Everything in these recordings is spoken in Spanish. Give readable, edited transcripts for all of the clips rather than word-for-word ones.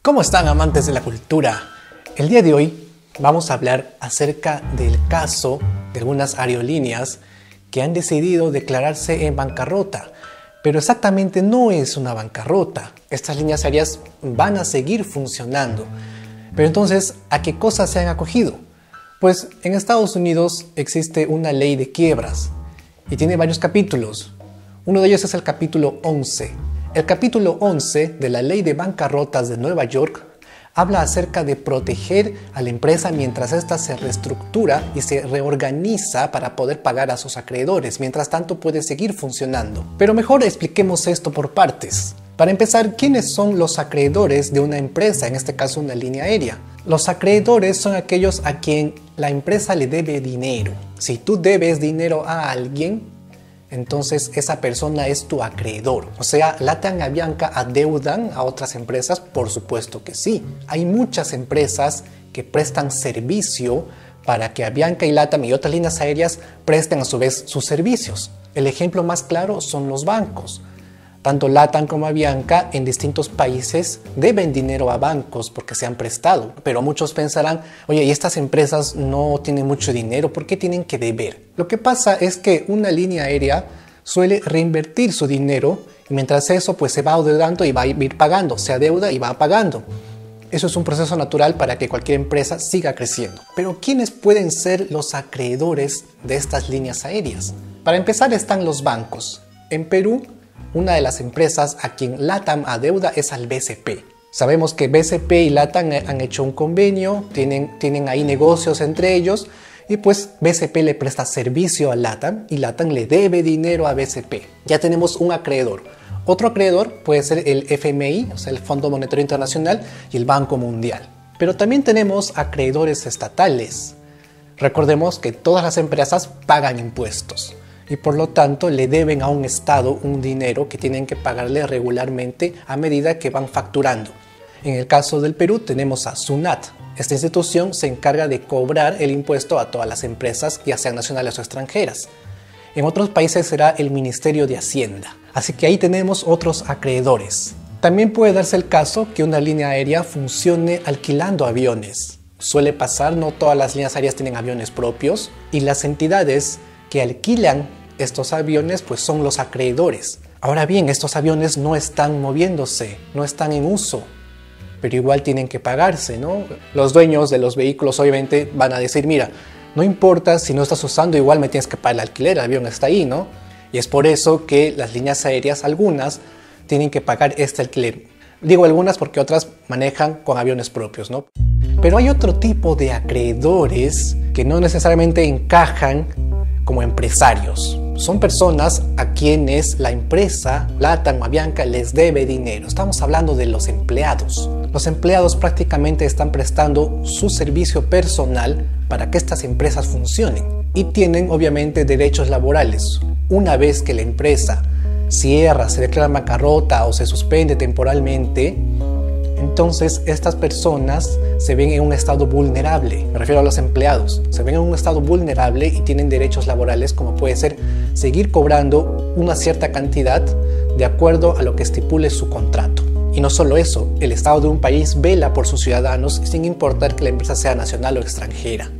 ¿Cómo están, amantes de la cultura? El día de hoy vamos a hablar acerca del caso de algunas aerolíneas que han decidido declararse en bancarrota, pero exactamente no es una bancarrota. Estas líneas aéreas van a seguir funcionando. Pero entonces, ¿a qué cosas se han acogido? Pues en Estados Unidos existe una ley de quiebras y tiene varios capítulos. Uno de ellos es el capítulo 11. El capítulo 11 de la Ley de Bancarrotas de Nueva York habla acerca de proteger a la empresa mientras ésta se reestructura y se reorganiza para poder pagar a sus acreedores. Mientras tanto puede seguir funcionando. Pero mejor expliquemos esto por partes. Para empezar, ¿quiénes son los acreedores de una empresa, en este caso una línea aérea? Los acreedores son aquellos a quien la empresa le debe dinero. Si tú debes dinero a alguien, entonces esa persona es tu acreedor. O sea, LATAM y Avianca adeudan a otras empresas, por supuesto que sí. Hay muchas empresas que prestan servicio para que Avianca y LATAM y otras líneas aéreas presten a su vez sus servicios. El ejemplo más claro son los bancos. Tanto LATAM como Avianca en distintos países deben dinero a bancos porque se han prestado. Pero muchos pensarán, oye, ¿y estas empresas no tienen mucho dinero? ¿Por qué tienen que deber? Lo que pasa es que una línea aérea suele reinvertir su dinero y mientras eso pues se va adeudando y va a ir pagando. Se adeuda y va pagando. Eso es un proceso natural para que cualquier empresa siga creciendo. Pero ¿quiénes pueden ser los acreedores de estas líneas aéreas? Para empezar están los bancos. En Perú, una de las empresas a quien LATAM adeuda es al BCP. Sabemos que BCP y LATAM han hecho un convenio, tienen ahí negocios entre ellos y pues BCP le presta servicio a LATAM y LATAM le debe dinero a BCP. Ya tenemos un acreedor. Otro acreedor puede ser el FMI, o sea, el Fondo Monetario Internacional y el Banco Mundial. Pero también tenemos acreedores estatales. Recordemos que todas las empresas pagan impuestos y por lo tanto le deben a un Estado un dinero que tienen que pagarle regularmente a medida que van facturando. En el caso del Perú tenemos a SUNAT. Esta institución se encarga de cobrar el impuesto a todas las empresas, ya sean nacionales o extranjeras. En otros países será el Ministerio de Hacienda. Así que ahí tenemos otros acreedores. También puede darse el caso que una línea aérea funcione alquilando aviones. Suele pasar, no todas las líneas aéreas tienen aviones propios y las entidades que alquilan estos aviones pues son los acreedores. Ahora bien, estos aviones no están moviéndose, no están en uso, pero igual tienen que pagarse, ¿no? Los dueños de los vehículos obviamente van a decir, mira, no importa si no estás usando, igual me tienes que pagar el alquiler, el avión está ahí, ¿no? Y es por eso que las líneas aéreas, algunas, tienen que pagar este alquiler. Digo algunas porque otras manejan con aviones propios, ¿no? Pero hay otro tipo de acreedores que no necesariamente encajan como empresarios. Son personas a quienes la empresa, LATAM o Avianca, les debe dinero. Estamos hablando de los empleados. Los empleados prácticamente están prestando su servicio personal para que estas empresas funcionen y tienen obviamente derechos laborales. Una vez que la empresa cierra, se declara bancarrota o se suspende temporalmente, entonces estas personas se ven en un estado vulnerable. Me refiero a los empleados. Se ven en un estado vulnerable y tienen derechos laborales como puede ser seguir cobrando una cierta cantidad de acuerdo a lo que estipule su contrato. Y no solo eso, el Estado de un país vela por sus ciudadanos sin importar que la empresa sea nacional o extranjera.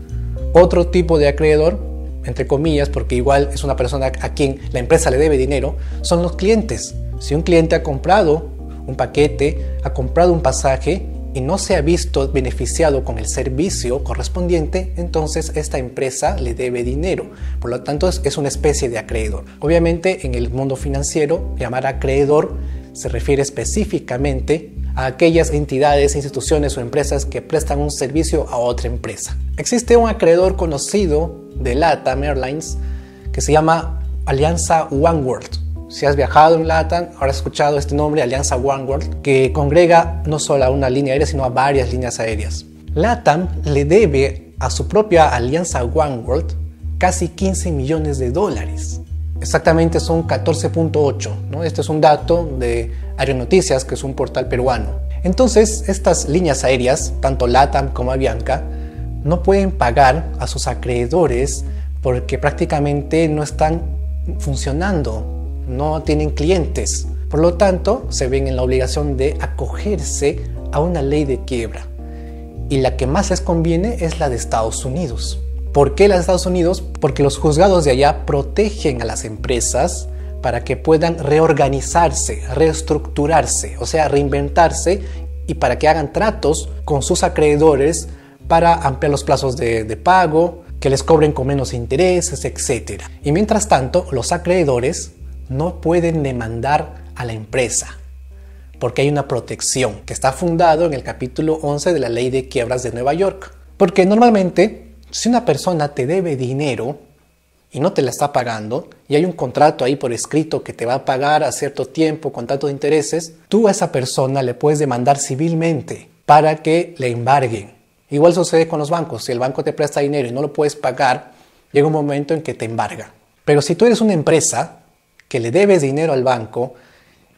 Otro tipo de acreedor, entre comillas, porque igual es una persona a quien la empresa le debe dinero, son los clientes. Si un cliente ha comprado un paquete, ha comprado un pasaje y no se ha visto beneficiado con el servicio correspondiente, entonces esta empresa le debe dinero. Por lo tanto, es una especie de acreedor. Obviamente, en el mundo financiero, llamar acreedor se refiere específicamente a aquellas entidades, instituciones o empresas que prestan un servicio a otra empresa. Existe un acreedor conocido de LATAM Airlines que se llama Alianza Oneworld. Si has viajado en LATAM, habrás escuchado este nombre, Alianza Oneworld, que congrega no solo a una línea aérea, sino a varias líneas aéreas. LATAM le debe a su propia Alianza Oneworld casi 15 millones de dólares. Exactamente son 14.8, ¿no? Este es un dato de Aeronoticias, que es un portal peruano. Entonces, estas líneas aéreas, tanto LATAM como Avianca, no pueden pagar a sus acreedores porque prácticamente no están funcionando. No tienen clientes. Por lo tanto, se ven en la obligación de acogerse a una ley de quiebra. Y la que más les conviene es la de Estados Unidos. ¿Por qué la de Estados Unidos? Porque los juzgados de allá protegen a las empresas para que puedan reorganizarse, reestructurarse, o sea, reinventarse, y para que hagan tratos con sus acreedores para ampliar los plazos de pago, que les cobren con menos intereses, etc. Y mientras tanto, los acreedores no pueden demandar a la empresa, porque hay una protección que está fundado en el capítulo 11 de la Ley de Quiebras de Nueva York. Porque normalmente, si una persona te debe dinero y no te la está pagando, y hay un contrato ahí por escrito que te va a pagar a cierto tiempo con tantos intereses, tú a esa persona le puedes demandar civilmente para que le embarguen. Igual sucede con los bancos. Si el banco te presta dinero y no lo puedes pagar, llega un momento en que te embarga. Pero si tú eres una empresa que le debes dinero al banco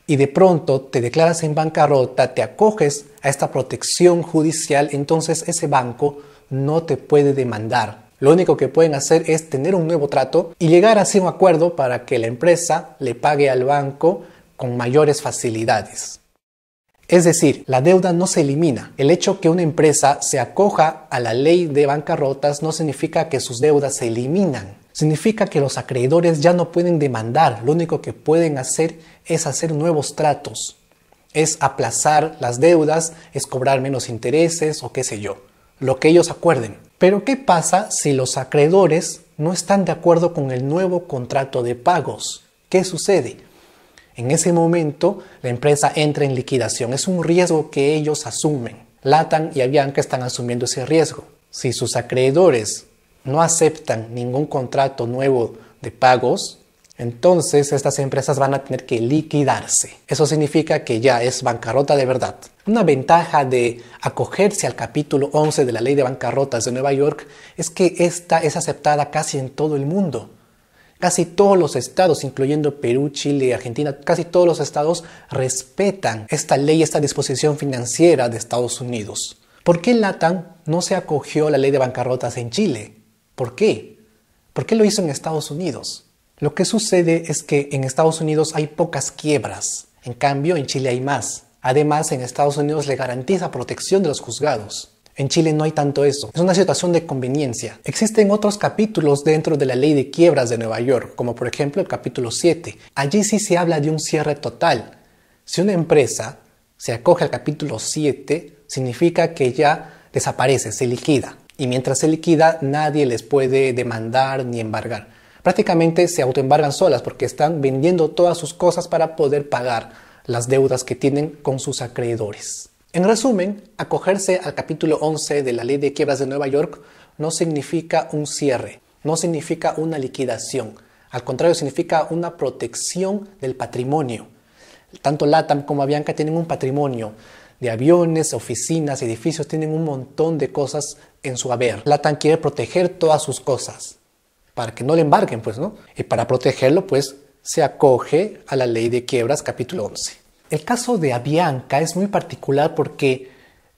y de pronto te declaras en bancarrota, te acoges a esta protección judicial, entonces ese banco no te puede demandar. Lo único que pueden hacer es tener un nuevo trato y llegar así a un acuerdo para que la empresa le pague al banco con mayores facilidades. Es decir, la deuda no se elimina. El hecho que una empresa se acoja a la ley de bancarrotas no significa que sus deudas se eliminan. Significa que los acreedores ya no pueden demandar. Lo único que pueden hacer es hacer nuevos tratos. Es aplazar las deudas, es cobrar menos intereses o qué sé yo. Lo que ellos acuerden. Pero ¿qué pasa si los acreedores no están de acuerdo con el nuevo contrato de pagos? ¿Qué sucede? En ese momento, la empresa entra en liquidación. Es un riesgo que ellos asumen. LATAM y Avianca están asumiendo ese riesgo. Si sus acreedores no aceptan ningún contrato nuevo de pagos, entonces estas empresas van a tener que liquidarse. Eso significa que ya es bancarrota de verdad. Una ventaja de acogerse al capítulo 11 de la Ley de Bancarrotas de Nueva York es que esta es aceptada casi en todo el mundo. Casi todos los estados, incluyendo Perú, Chile, Argentina, casi todos los estados respetan esta ley, esta disposición financiera de Estados Unidos. ¿Por qué LATAM no se acogió a la ley de bancarrotas en Chile? ¿Por qué? ¿Por qué lo hizo en Estados Unidos? Lo que sucede es que en Estados Unidos hay pocas quiebras, en cambio en Chile hay más. Además, en Estados Unidos le garantiza protección de los juzgados. En Chile no hay tanto eso. Es una situación de conveniencia. Existen otros capítulos dentro de la Ley de Quiebras de Nueva York, como por ejemplo el capítulo 7. Allí sí se habla de un cierre total. Si una empresa se acoge al capítulo 7, significa que ya desaparece, se liquida. Y mientras se liquida, nadie les puede demandar ni embargar. Prácticamente se autoembargan solas porque están vendiendo todas sus cosas para poder pagar las deudas que tienen con sus acreedores. En resumen, acogerse al capítulo 11 de la Ley de Quiebras de Nueva York no significa un cierre, no significa una liquidación. Al contrario, significa una protección del patrimonio. Tanto LATAM como Avianca tienen un patrimonio de aviones, oficinas, edificios, tienen un montón de cosas en su haber. LATAM quiere proteger todas sus cosas para que no le embarguen, pues, ¿no? Y para protegerlo, pues, se acoge a la Ley de Quiebras capítulo 11. El caso de Avianca es muy particular porque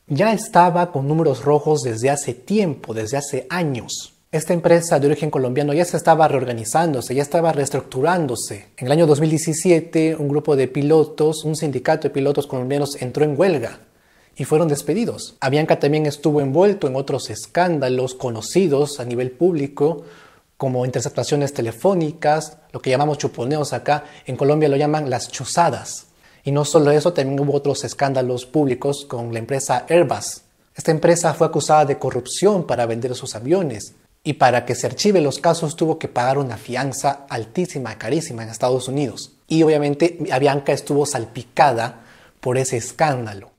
ya estaba con números rojos desde hace tiempo, desde hace años. Esta empresa de origen colombiano ya se estaba reorganizándose, ya estaba reestructurándose. En el año 2017, un grupo de pilotos, un sindicato de pilotos colombianos entró en huelga y fueron despedidos. Avianca también estuvo envuelto en otros escándalos conocidos a nivel público, como interceptaciones telefónicas, lo que llamamos chuponeos acá, en Colombia lo llaman las chuzadas. Y no solo eso, también hubo otros escándalos públicos con la empresa Airbus. Esta empresa fue acusada de corrupción para vender sus aviones y para que se archiven los casos tuvo que pagar una fianza altísima, carísima en Estados Unidos. Y obviamente Avianca estuvo salpicada por ese escándalo.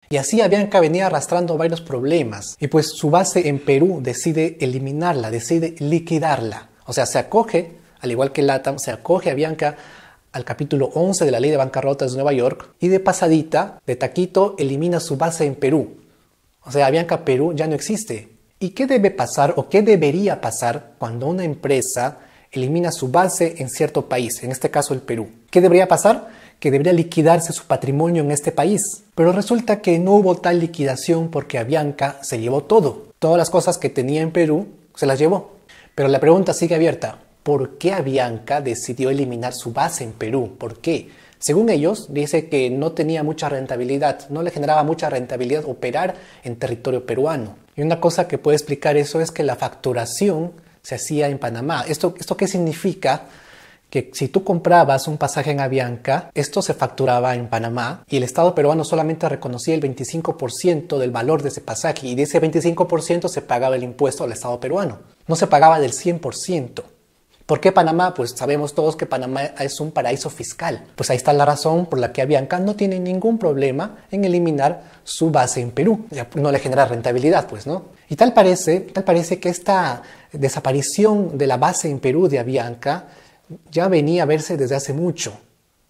Y así Avianca venía arrastrando varios problemas y pues su base en Perú decide eliminarla, decide liquidarla. O sea, se acoge, al igual que LATAM, se acoge Avianca al capítulo 11 de la Ley de Bancarrotas de Nueva York y de pasadita, de taquito, elimina su base en Perú. O sea, Avianca Perú ya no existe. ¿Y qué debe pasar o qué debería pasar cuando una empresa elimina su base en cierto país, en este caso el Perú? ¿Qué debería pasar? Que debería liquidarse su patrimonio en este país. Pero resulta que no hubo tal liquidación porque Avianca se llevó todo. Todas las cosas que tenía en Perú se las llevó. Pero la pregunta sigue abierta. ¿Por qué Avianca decidió eliminar su base en Perú? ¿Por qué? Según ellos, dice que no tenía mucha rentabilidad, no le generaba mucha rentabilidad operar en territorio peruano. Y una cosa que puede explicar eso es que la facturación se hacía en Panamá. ¿Esto qué significa? Que si tú comprabas un pasaje en Avianca, esto se facturaba en Panamá y el Estado peruano solamente reconocía el 25% del valor de ese pasaje y de ese 25% se pagaba el impuesto al Estado peruano. No se pagaba del 100%. ¿Por qué Panamá? Pues sabemos todos que Panamá es un paraíso fiscal. Pues ahí está la razón por la que Avianca no tiene ningún problema en eliminar su base en Perú. Ya no le genera rentabilidad, pues, ¿no? Y tal parece que esta desaparición de la base en Perú de Avianca ya venía a verse desde hace mucho.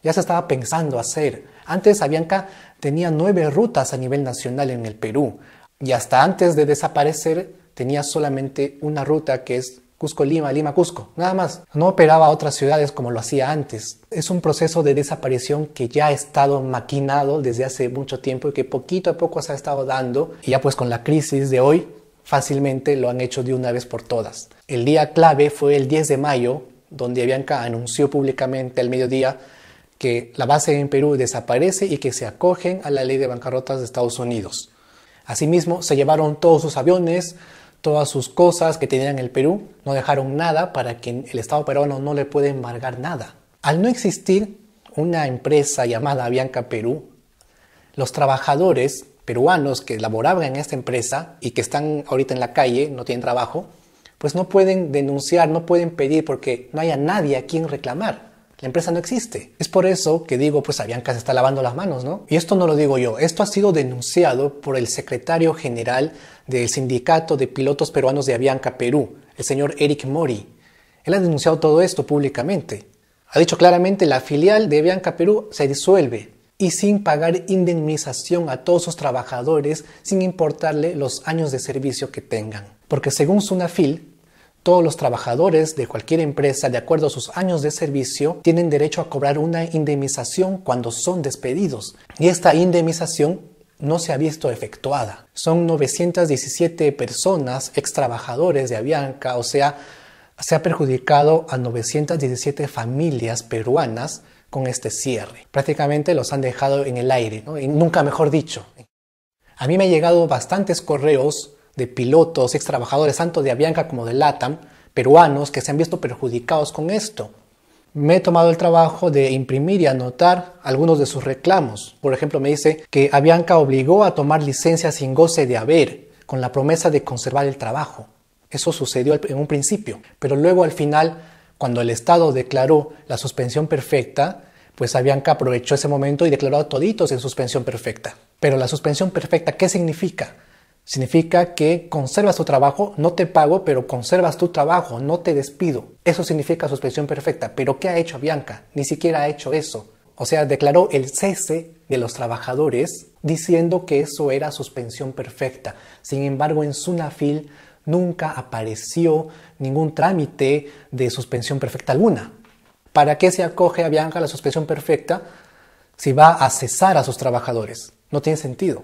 Ya se estaba pensando hacer. Antes Avianca tenía 9 rutas a nivel nacional en el Perú. Y hasta antes de desaparecer tenía solamente una ruta que es Cusco-Lima, Lima-Cusco, nada más. No operaba a otras ciudades como lo hacía antes. Es un proceso de desaparición que ya ha estado maquinado desde hace mucho tiempo y que poquito a poco se ha estado dando. Y ya pues con la crisis de hoy, fácilmente lo han hecho de una vez por todas. El día clave fue el 10 de mayo, donde Avianca anunció públicamente al mediodía que la base en Perú desaparece y que se acogen a la ley de bancarrotas de Estados Unidos. Asimismo, se llevaron todos sus aviones, todas sus cosas que tenían en el Perú, no dejaron nada para que el Estado peruano no le pueda embargar nada. Al no existir una empresa llamada Avianca Perú, los trabajadores peruanos que laboraban en esta empresa y que están ahorita en la calle, no tienen trabajo, pues no pueden denunciar, no pueden pedir porque no haya nadie a quien reclamar. La empresa no existe. Es por eso que digo, pues Avianca se está lavando las manos, ¿no? Y esto no lo digo yo, esto ha sido denunciado por el secretario general del Sindicato de Pilotos Peruanos de Avianca Perú, el señor Eric Mori. Él ha denunciado todo esto públicamente. Ha dicho claramente la filial de Avianca Perú se disuelve y sin pagar indemnización a todos sus trabajadores sin importarle los años de servicio que tengan. Porque según Sunafil, todos los trabajadores de cualquier empresa, de acuerdo a sus años de servicio, tienen derecho a cobrar una indemnización cuando son despedidos. Y esta indemnización no se ha visto efectuada. Son 917 personas, ex trabajadores de Avianca, o sea, se ha perjudicado a 917 familias peruanas con este cierre. Prácticamente los han dejado en el aire, ¿no? Y nunca mejor dicho. A mí me han llegado bastantes correos de pilotos, ex trabajadores, tanto de Avianca como de LATAM, peruanos que se han visto perjudicados con esto. Me he tomado el trabajo de imprimir y anotar algunos de sus reclamos. Por ejemplo, me dice que Avianca obligó a tomar licencia sin goce de haber, con la promesa de conservar el trabajo. Eso sucedió en un principio, pero luego al final, cuando el Estado declaró la suspensión perfecta, pues Avianca aprovechó ese momento y declaró a toditos en suspensión perfecta. Pero la suspensión perfecta, ¿qué significa? Significa que conservas tu trabajo, no te pago, pero conservas tu trabajo, no te despido. Eso significa suspensión perfecta. ¿Pero qué ha hecho Avianca? Ni siquiera ha hecho eso. O sea, declaró el cese de los trabajadores diciendo que eso era suspensión perfecta. Sin embargo, en Sunafil nunca apareció ningún trámite de suspensión perfecta alguna. ¿Para qué se acoge Avianca a la suspensión perfecta si va a cesar a sus trabajadores? No tiene sentido.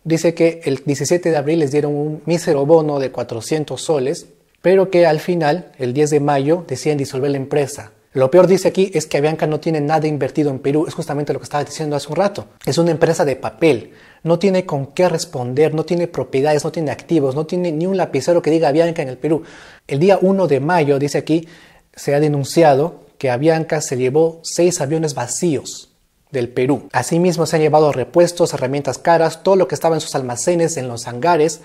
Dice que el 17 de abril les dieron un mísero bono de 400 soles, pero que al final, el 10 de mayo, deciden disolver la empresa. Lo peor, dice aquí, es que Avianca no tiene nada invertido en Perú. Es justamente lo que estaba diciendo hace un rato. Es una empresa de papel. No tiene con qué responder, no tiene propiedades, no tiene activos, no tiene ni un lapicero que diga Avianca en el Perú. El día 1 de mayo, dice aquí, se ha denunciado que Avianca se llevó 6 aviones vacíos del Perú. Asimismo se han llevado repuestos, herramientas caras, todo lo que estaba en sus almacenes, en los hangares,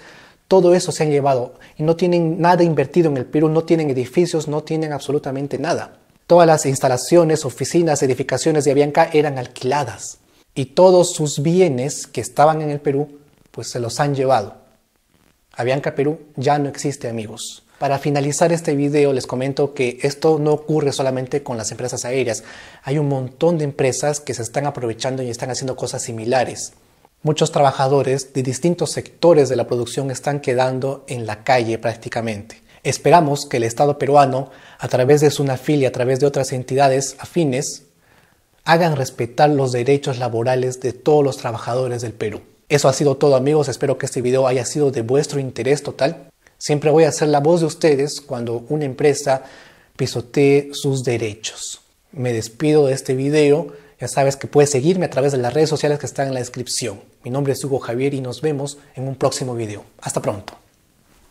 todo eso se han llevado y no tienen nada invertido en el Perú, no tienen edificios, no tienen absolutamente nada. Todas las instalaciones, oficinas, edificaciones de Avianca eran alquiladas y todos sus bienes que estaban en el Perú, pues se los han llevado. Avianca Perú ya no existe, amigos. Para finalizar este video les comento que esto no ocurre solamente con las empresas aéreas. Hay un montón de empresas que se están aprovechando y están haciendo cosas similares. Muchos trabajadores de distintos sectores de la producción están quedando en la calle prácticamente. Esperamos que el Estado peruano, a través de Sunafil y a través de otras entidades afines, hagan respetar los derechos laborales de todos los trabajadores del Perú. Eso ha sido todo, amigos. Espero que este video haya sido de vuestro interés total. Siempre voy a ser la voz de ustedes cuando una empresa pisotee sus derechos. Me despido de este video Ya sabes que puedes seguirme a través de las redes sociales que están en la descripción. Mi nombre es Hugo Javier y nos vemos en un próximo video. Hasta pronto.